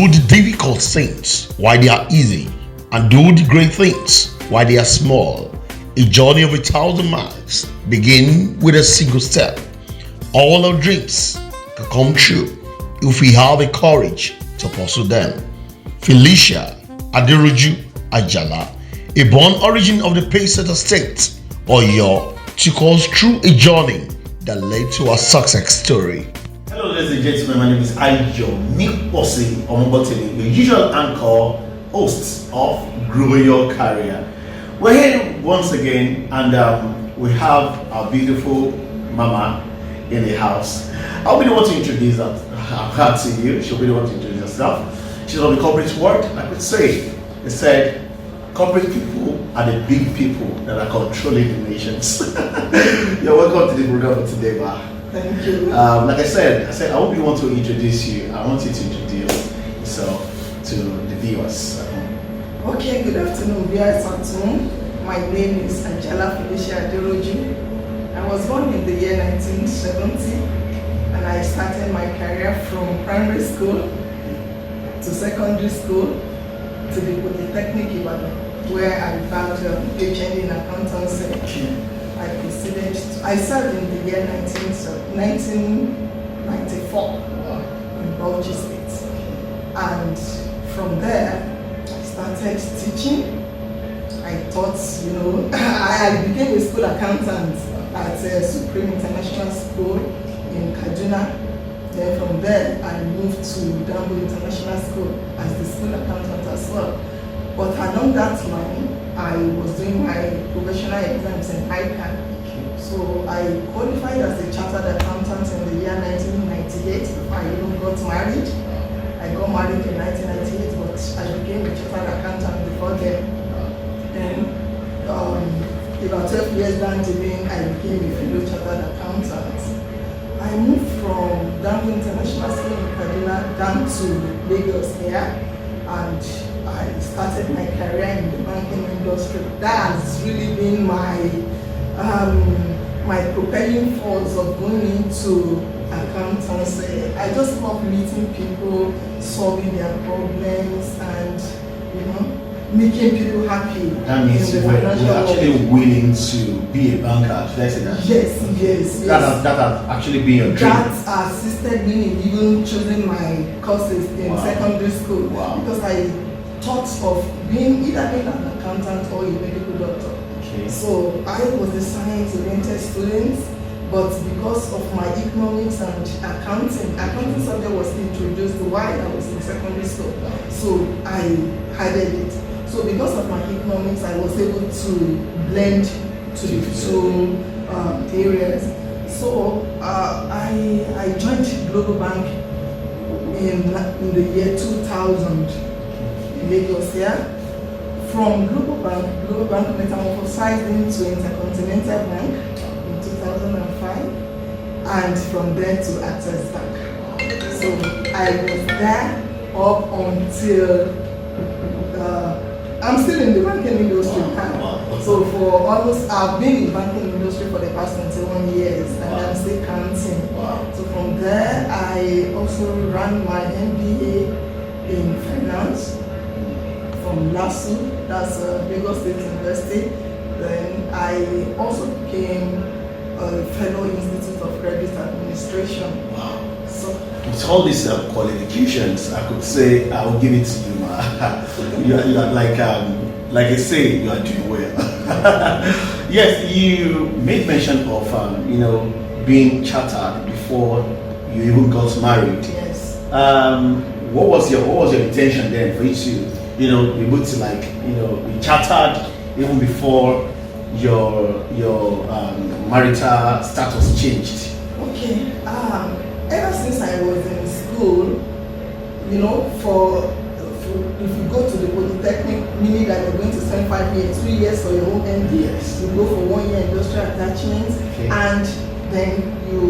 Do the difficult things while they are easy, and do the great things while they are small. A journey of 1,000 miles begin with a single step. All our dreams can come true if we have the courage to pursue them. Felicia Aderoju Ajala, a born origin of the Payseta State, Oyo, took us through a journey that led to a success story. Hello ladies and gentlemen, my name is Ayomi Osi Omobotele, your usual anchor, host of Grow Your Career. We're here once again and we have our beautiful mama in the house. I'll be the one to introduce her to you. She'll be the one to introduce herself. She's on the corporate world, I could say. They said corporate people are the big people that are controlling the nations. You're welcome to the program for today, ma. Thank you. Like I said, I hope you want to introduce you. I want you to introduce yourself to the viewers. Okay, good afternoon, viewers at home. My name is Angela Felicia Aderoju. I was born in the year 1970 and I started my career from primary school to secondary school to the Polytechnic Ibadan, where I found HND in accountancy. I served in the year 1994 in Bauchi State, and from there I started teaching. I taught, I became a school accountant at Supreme International School in Kaduna. Then from there I moved to Dambo International School as the school accountant as well. But along that line, I was doing my professional exams in ICANN. So I qualified as a chartered accountant in the year 1998 before I even got married. I got married in 1998, but I became a chartered accountant before then. Then, about 12 years down the line, I became a fellow chartered accountant. I moved from Dambo International School in Kaduna down to Lagos here, and I started my career in the banking industry. That has really been my propelling force of going into accountancy. I just love meeting people, solving their problems, and making people happy. That means you're actually willing to be a banker. Should I say that? Yes. That has actually been your dream. That assisted me in even choosing my courses in secondary school. Wow. Because I thought of either being an accountant or a medical doctor. Okay. So I was a science-oriented student, but because of my economics and accounting subject was introduced while I was in secondary school. So I added it. So because of my economics, I was able to blend to the two areas. So I joined Global Bank in the year 2000 in Lagos here. From Global Bank metamorphosized into Intercontinental Bank in 2005, and from there to Access Bank. So I was there up until I'm still in the banking industry now. So for I've been in the banking industry for the past 21 years, and I'm still counting. So from there, I also ran my MBA in finance from LASU, that's Lagos State University. Then I also became a fellow Institute of Credit Administration. Wow. So with all these qualifications, I could say I will give it to you, ma. you are like I say, you are doing well. Yes, you made mention of being chartered before you even got married. Yes. What was your intention then for you to be able to be chartered even before your marital status changed? Okay. Ever since I was in school, if you go to the Polytechnic, meaning that you're going to spend 5 years, 2 years for your own MD, you go for 1 year industrial attachment, okay, and then you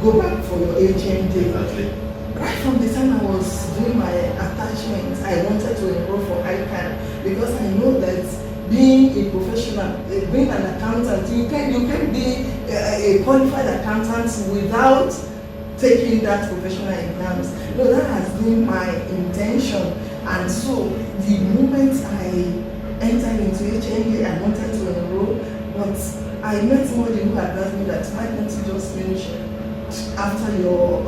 go back for your HND. Exactly. Right from the time I was doing my attachment, I wanted to enroll for ICANN because I know that being a professional, being an accountant, you can be a qualified accountant without taking that professional exams. No, that has been my intention. And so the moment I entered into HND, I wanted to enroll, but I met somebody who advised me that why don't you just finish after your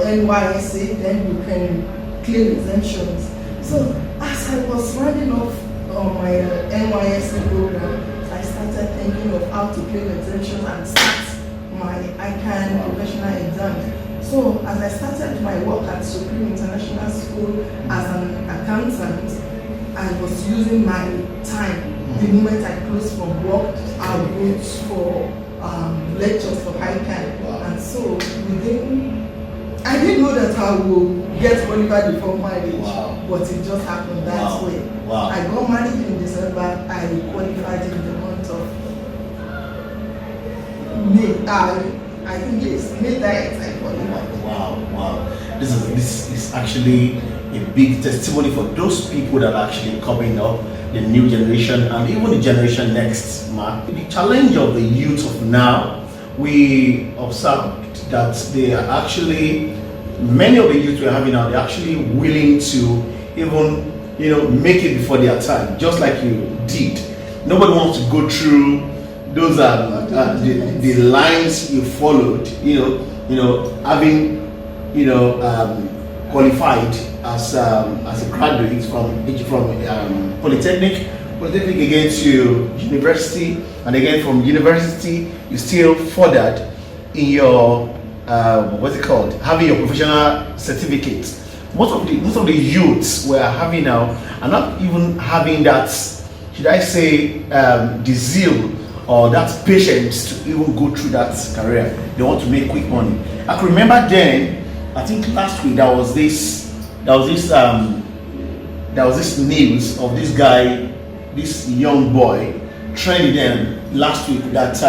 NYSA, then you can claim exemptions. So as I was running off on my NYSA program, I started thinking of how to claim exemptions and start my ICANN professional exams. So as I started my work at Supreme International School as an accountant, I was using my time. The moment I closed from work, I would go for lectures for ICANN. And so I didn't know that I would get qualified before marriage, but it just happened that way. I got married in December, I qualified in the month of May. I think it's May 9th I qualified. Wow. This is actually a big testimony for those people that are actually coming up, the new generation and even the generation next, Mark. The challenge of the youth of now, we observed that they are actually, many of the youth we're having now, they're actually willing to even, make it before their time, just like you did. Nobody wants to go through those the lines you followed, having qualified as a graduate from polytechnic again to university, and again from university you still furthered in your having your professional certificate. Most of the youths we are having now are not even having that, should I say, the zeal or that patience to even go through that career. They want to make quick money. I can remember then, I think last week there was this news of this guy, this young boy, trending them last week, that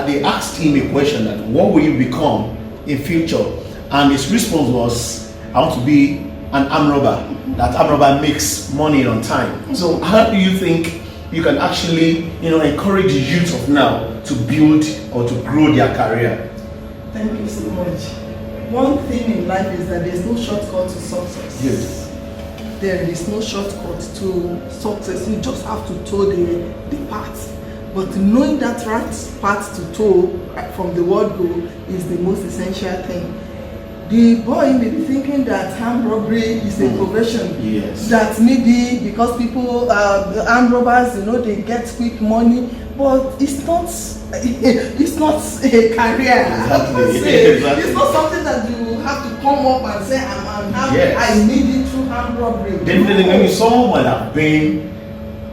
they asked him a question that what will you become in future, and his response was, I want to be an armed robber. That armed robber makes money on time. So how do you think you can actually encourage the youth of now to build or to grow their career? Thank you so much. One thing in life is that there's no shortcut to success. Yes. There is no shortcut to success. You just have to toe the path. But knowing that right path to toe from the word go is the most essential thing. The boy may be thinking that armed robbery is a profession. Yes. That maybe because people, armed robbers, they get quick money, but it's not a career. Exactly. It's not something that you have to come up and say, I'm happy, yes. I made it through armed robbery. Definitely, maybe someone might have been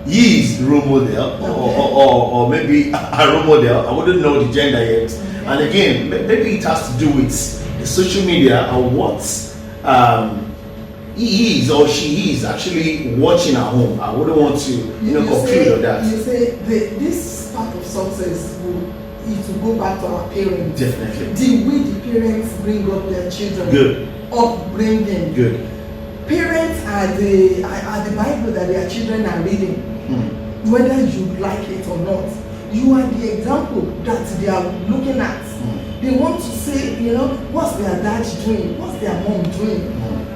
his role model, or maybe a role model. I wouldn't know the gender yet. Okay. And again, maybe it has to do with the social media or what he is or she is actually watching at home. I wouldn't want to conclude on that. You say this part of success is to go back to our parents. Definitely. The way the parents bring up their children. Good. Upbringing. Good. Parents are the Bible that their children are reading. Whether you like it or not, you are the example that they are looking at. They want to say, what's their dad doing? What's their mom doing?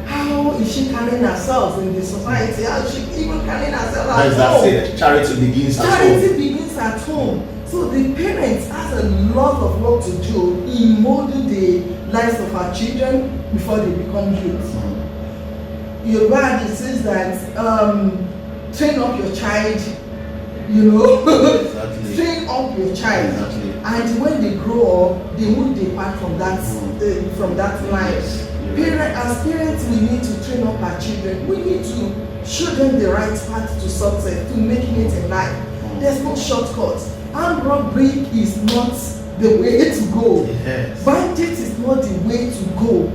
How is she carrying herself in the society? How is she even carrying herself at home? Charity begins at home. Charity begins at home. So the parents has a lot of work to do in molding the lives of our children before they become youth. Your Bible says that train up your child, Exactly. train up your child. Exactly. And when they grow up, they won't depart from that line. As parents, we need to train up our children. We need to show them the right path to success, to making it in life. There's no shortcut. Armed robbery is not the way to go. Yes. Bandit is not the way to go.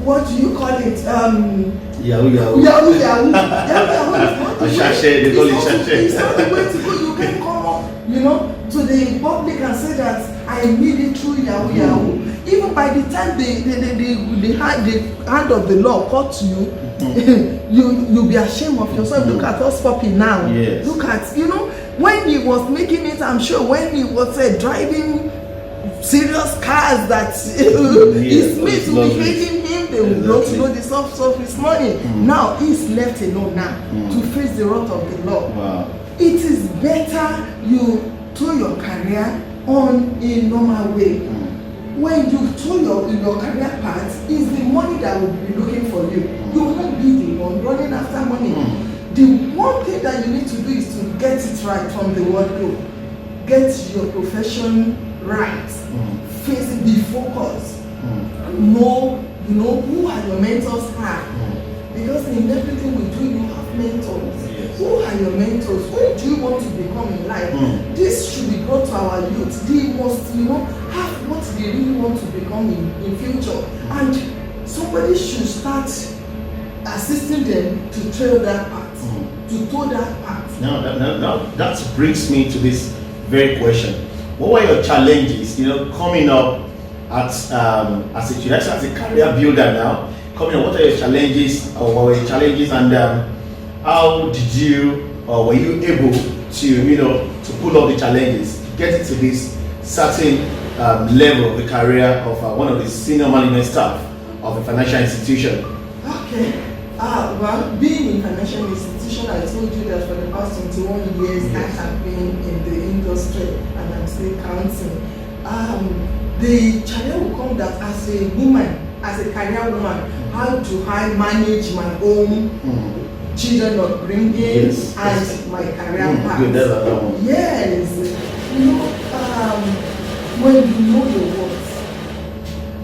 What do you call it? Yahoo. Yahoo is not the way. They call it sachet. It's not the way to go. You can come up, to the public and say that I made it through Yahoo. Even by the time the hand of the law caught you, you'll be ashamed of yourself. Look at us puppy now. Yes. Look at, when he was making it, I'm sure when he was driving serious cars that his mates it's will be lovely. hating him. They will not know the source of his money. Now he's left alone now to face the wrath of the law. Wow. It is better you tow your career on a normal way. When you tow your career path, it's the money that will be looking for you. You will not be the one running after money. The one thing that you need to do is to get it right from the word go. Get your profession right. Face it, be focused. Know, who are your mentors are. Because in everything we do, you have mentors. Yes. Who are your mentors? Who do you want to become in life? This should be brought to our youth. They must, have what they really want to become in future. And somebody should start assisting them to trail that path, to tow that path. Now that brings me to this very question. What were your challenges, coming up as a career builder now? What are your challenges, or what were your challenges, and how did you, or were you able to, to pull off the challenges, get into this certain level of the career of one of the senior management staff of a financial institution? Okay. Well, being in financial institution, I told you that for the past 21 years, I have been in the industry, and I'm still counting. The challenge will come that as a woman, as a career woman, how do I manage my own children upbringing and my career path? Yes, when you know your worth,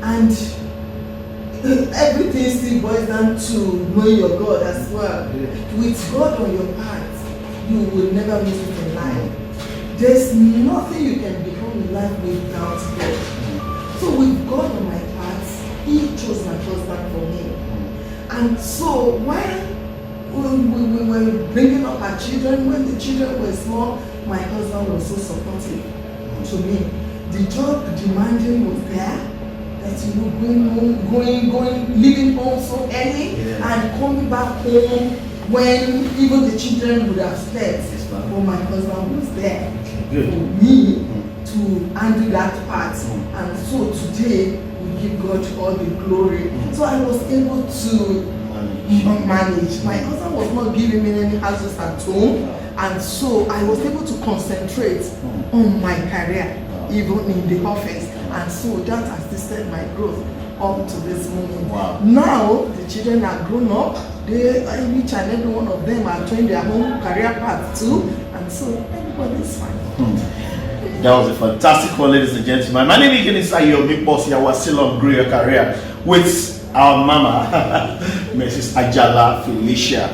and everything still boils down to knowing your God as well. With God on your path, you will never miss it in life. There's nothing you can become in life without God. So with God on my path, He chose my husband for me. And so while we were bringing up our children, when the children were small, my husband was so supportive to me. The job demanding was there. That leaving home so early and coming back home when even the children would have slept. But my husband was there for me to handle that part. And so today we give God all the glory. So I was able to manage. My husband was not giving me any houses at home, and so I was able to concentrate on my career, even in the office. And so that assisted my growth up to this moment. Wow. Now the children are grown up. Each and every one of them are trying their own career path too, and so everybody is fine. That was a fantastic one, ladies and gentlemen. My name is Ayomi Posi. I was still on Grow Your Career with our mama, Mrs. Ajala Felicia.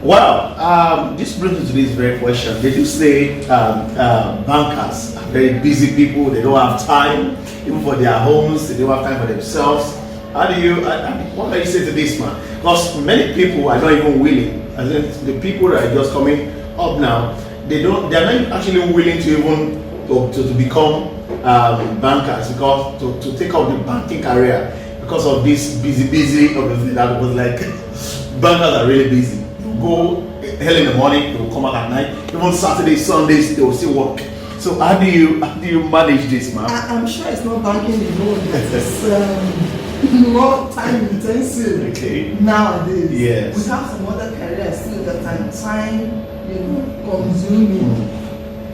Well, this brings me to this very question. They do say bankers are very busy people. They don't have time even for their homes. They don't have time for themselves. What can you say to this, man? Because many people are not even willing. As in, the people that are just coming up now, they're not actually willing to even to become bankers, because to take up the banking career because of this busy of that was like bankers are really busy. You go early in the morning, they will come out at night. Even Saturdays, Sundays, they will still work. So how do you manage this, man? I'm sure it's not banking alone. It's more time intensive nowadays. Yes. We have some other careers too that are time, consuming.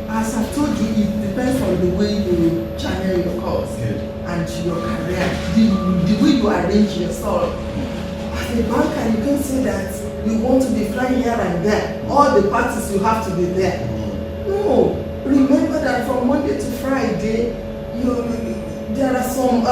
As I told you, it depends on the way you channel your course and your career, the way you arrange yourself. As a banker, you can say that you want to be flying here and there. All the parties you have to be there. No, remember that from Monday to Friday, there are some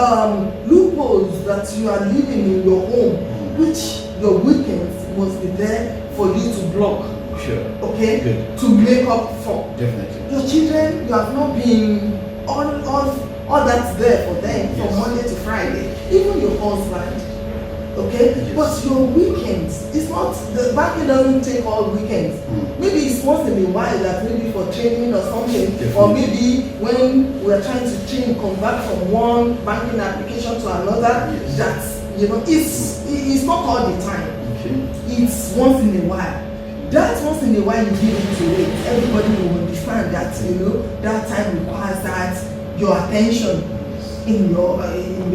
loopholes that you are living in your home, which your weekends must be there for you to block. Sure. Okay? Good. To make up for. Definitely. Your children, you have not been all that's there for them from Monday to Friday. Even your husband. Okay? Yes. But your weekends, it's not, the banking doesn't take all weekends. Maybe it's once in a while that maybe for training or something. Definitely. Or maybe when we're trying to convert from one banking application to another, that's, it's not all the time. Okay. It's once in a while. That once in a while you give it to it, everybody will understand that, that time requires that, your attention. in your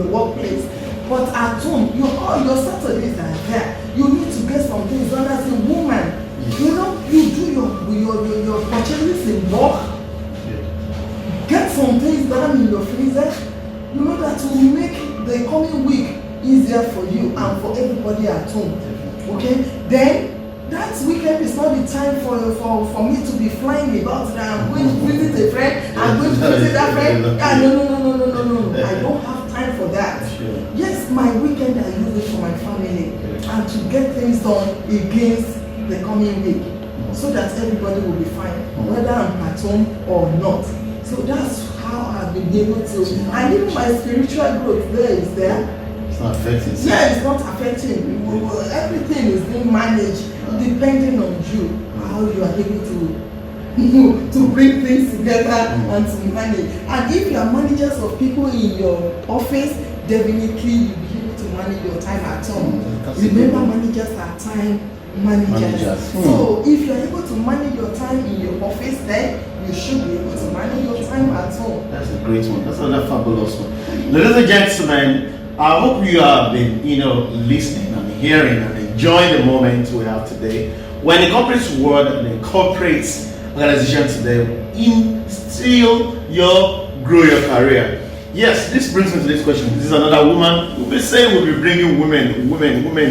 workplace. But at home, all your Saturdays are there. You need to get some things done as a woman. You do your purchases in bulk. Get some things done in your freezer. You know that will make the coming week easier for you and for everybody at home. Okay? Then that weekend is not the time for me to be flying about that I'm going to visit a friend, I'm going to visit that friend. No. I don't have time for that. Sure. Yes, my weekend I use it for my family and to get things done against the coming week so that everybody will be fine, whether I'm at home or not. So that's how I've been able to, and even my spiritual growth there. It's not affecting. Yeah, it's not affecting. Everything is being managed depending on you, how you are able to bring things together and to manage. And if you are managers of people in your office, definitely you'll be able to manage your time at home. Remember, managers are time managers. So if you're able to manage your time in your office, then you should be able to manage your time at home. That's a great one. That's another fabulous one. Ladies and gentlemen, I hope you have been, listening and hearing and enjoying the moment we have today. When the corporate world and the corporate organization today instill grow your career. Yes, this brings me to this question. This is another woman. We'll be saying we'll be bringing women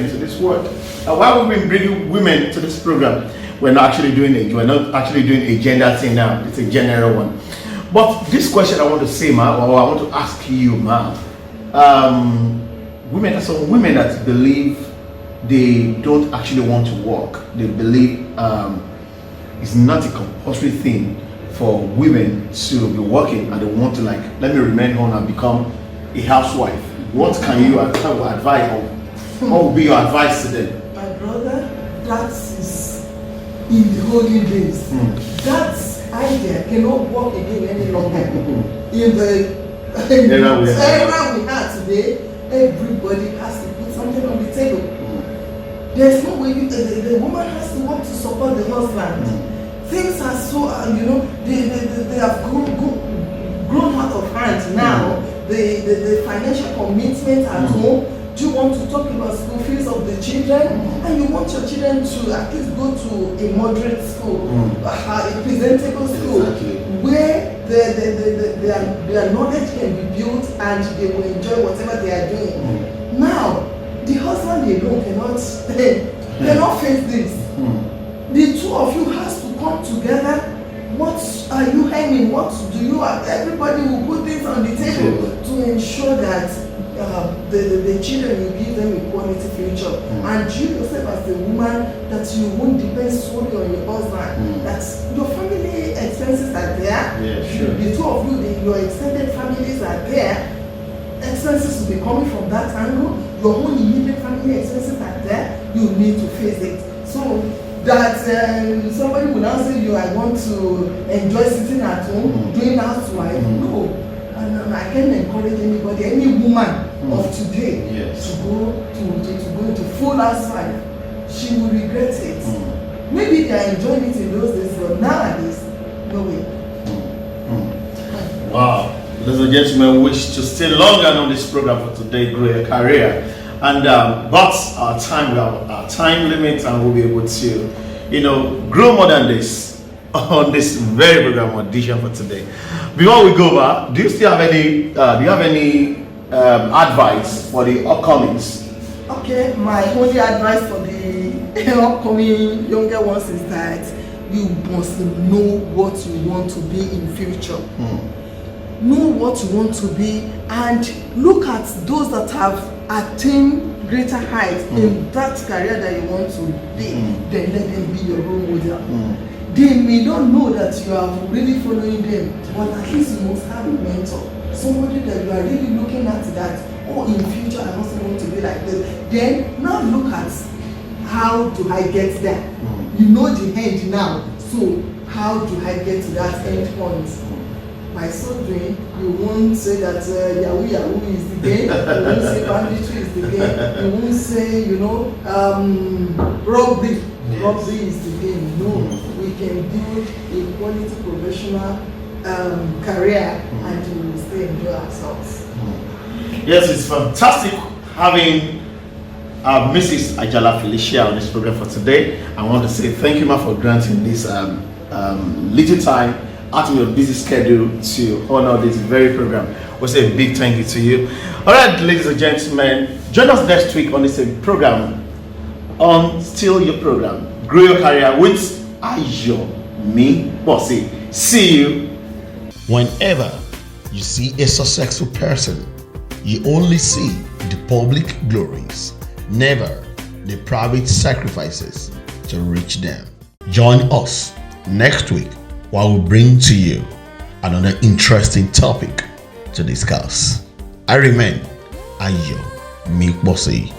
to this world. Why would we bring women to this program? We're not actually doing a gender thing now. It's a general one. But this question I want to say, ma, or I want to ask you, ma. There's some women that believe they don't actually want to work. They believe it's not a compulsory thing for women to be working, and they want to let me remain home and become a housewife. What can you advise, or what would be your advice to them? My brother, that is in the holy days. That idea cannot work again any longer. In the era we have today, everybody has to put something on the table. There's no way the woman has to work to support the husband. Things are so, they have grown out of hand now. The financial commitment at home. Do you want to talk about school fees of the children? And you want your children to at least go to a moderate school, a presentable school, where their knowledge can be built and they will enjoy whatever they are doing. Now, the husband alone cannot face this. The two of you has to come together. What are you earning? What do you have? Everybody will put things on the table to ensure that the children, you give them a quality future. And you yourself as a woman, that you won't depend solely on your husband. That your family expenses are there. The two of you, your extended families are there. Expenses will be coming from that angle. Your own immediate family expenses are there. You need to face it. So that somebody will now say, I want to enjoy sitting at home, doing housewife. No. And I can't encourage anybody, any woman of today, to go into full housewife. She will regret it. Maybe they are enjoying it in those days, but nowadays, no way. Wow. Ladies and gentlemen, we wish to stay longer on this program for today, grow your career. And but our time, we have our time limit, and we'll be able to, grow more than this on this very program audition for today. Before we go back, do you still have any? Do you have any advice for the upcomings? Okay, my only advice for the upcoming younger ones is that you must know what you want to be in future. Know what you want to be, and look at those that have attained greater heights in that career that you want to be. Then let them be your role model. They may not know that you are really following them, but at least you must have a mentor, somebody that you are really looking at, that in future I also want to be like this. Then now look at how do I get there. You know the end now, so how do I get to that end point? By so doing, you won't say that Yahoo is the game, you won't say banditry is the game, you won't say, robbery is the game. No, we can build a quality professional career and we will still enjoy ourselves. Yes, it's fantastic having Mrs. Ajala Felicia on this program for today. I want to say thank you, ma, for granting this little time out of your busy schedule to honor this very program. We'll say a big thank you to you. All right, ladies and gentlemen, join us next week on this program, on Still Your Program, Grow Your Career with Ayo Me Bossy. See you. Whenever you see a successful person, you only see the public glories, never the private sacrifices to reach them. Join us next week while we bring to you another interesting topic to discuss. I remain Ayo Me Bossy.